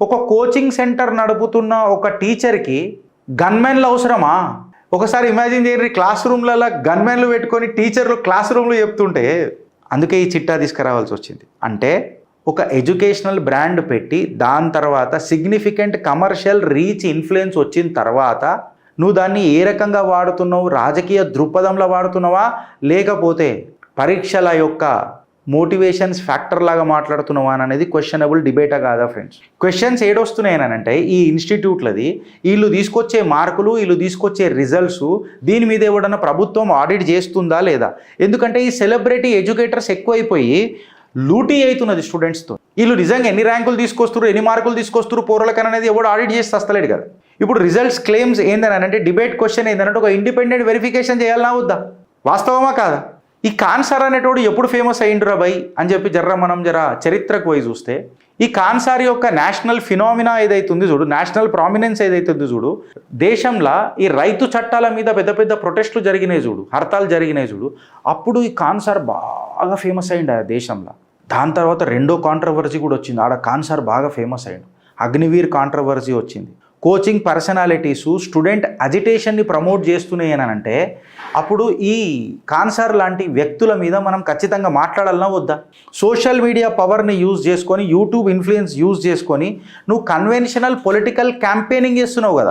ఒక coaching centre నడుపుతున్న ఒక టీచర్కి గన్మెన్లు అవసరమా? ఒకసారి ఇమాజిన్ చేయండి, క్లాస్ రూమ్లలో గన్మెన్లు పెట్టుకొని టీచర్లు క్లాస్ రూమ్లో చెప్తుంటే. అందుకే ఈ చిట్టా తీసుకురావాల్సి వచ్చింది. అంటే ఒక ఎడ్యుకేషనల్ బ్రాండ్ పెట్టి దాని తర్వాత సిగ్నిఫికెంట్ కమర్షియల్ రీచ్ ఇన్ఫ్లుయెన్స్ వచ్చిన తర్వాత నువ్వు దాన్ని ఏ రకంగా వాడుతున్నావు? రాజకీయ దృక్పథంలో వాడుతున్నావా, లేకపోతే పరీక్షల యొక్క మోటివేషన్స్ ఫ్యాక్టర్ లాగా మాట్లాడుతున్నావా అనేది క్వశ్చనబుల్ డిబేటా కాదా ఫ్రెండ్స్? క్వశ్చన్స్ ఏడొస్తున్నాయనంటే ఈ ఇన్స్టిట్యూట్లది వీళ్ళు తీసుకొచ్చే మార్కులు, వీళ్ళు తీసుకొచ్చే రిజల్ట్స్, దీని మీద ఎవడన్నా ప్రభుత్వం ఆడిట్ చేస్తుందా లేదా? ఎందుకంటే ఈ సెలబ్రిటీ ఎడ్యుకేటర్స్ ఎక్కువైపోయి లూటీ అవుతున్నది స్టూడెంట్స్తో. వీళ్ళు నిజంగా ఎన్ని ర్యాంకులు తీసుకొస్తారు, ఎన్ని మార్కులు తీసుకొస్తారు పోరలకని అనేది ఎవడు ఆడిట్ చేసి వస్తలేడు కదా. ఇప్పుడు రిజల్ట్స్ క్లెయిమ్స్ ఏందని అంటే డిబేట్ క్వశ్చన్ ఏంటంటే ఒక ఇండిపెండెంట్ వెరిఫికేషన్ చేయాలన్నా వద్దా? వాస్తవమా కాదా? ఈ ఖాన్ సార్ అనేటోడు ఎప్పుడు ఫేమస్ అయ్యిండ్రా బై అని చెప్పి మనం చరిత్రకు పోయి చూస్తే ఈ ఖాన్ సార్ యొక్క నేషనల్ ఫినామినా ఏదైతుంది చూడు, నేషనల్ ప్రామినెన్స్ ఏదైతుంది చూడు, దేశంలో ఈ రైతు చట్టాల మీద పెద్ద పెద్ద ప్రొటెస్టులు జరిగినాయి చూడు, హర్తాలు జరిగినాయి చూడు, అప్పుడు ఈ ఖాన్ సార్ బాగా ఫేమస్ అయ్యిండు ఆ దేశంలో. దాని తర్వాత రెండో కాంట్రవర్సీ కూడా వచ్చింది, ఆడ ఖాన్ సార్ బాగా ఫేమస్ అయ్యిండు, అగ్నివీర్ కాంట్రవర్సీ వచ్చింది. కోచింగ్ పర్సనాలిటీసు స్టూడెంట్ అజిటేషన్ని ప్రమోట్ చేస్తున్నాయి అని అంటే అప్పుడు ఈ ఖాన్ సార్ లాంటి వ్యక్తుల మీద మనం ఖచ్చితంగా మాట్లాడాలన్నా వద్దా? సోషల్ మీడియా పవర్ని యూజ్ చేసుకొని, యూట్యూబ్ ఇన్ఫ్లుయెన్స్ యూజ్ చేసుకొని నువ్వు కన్వెన్షనల్ పొలిటికల్ క్యాంపెయినింగ్ చేస్తున్నావు కదా.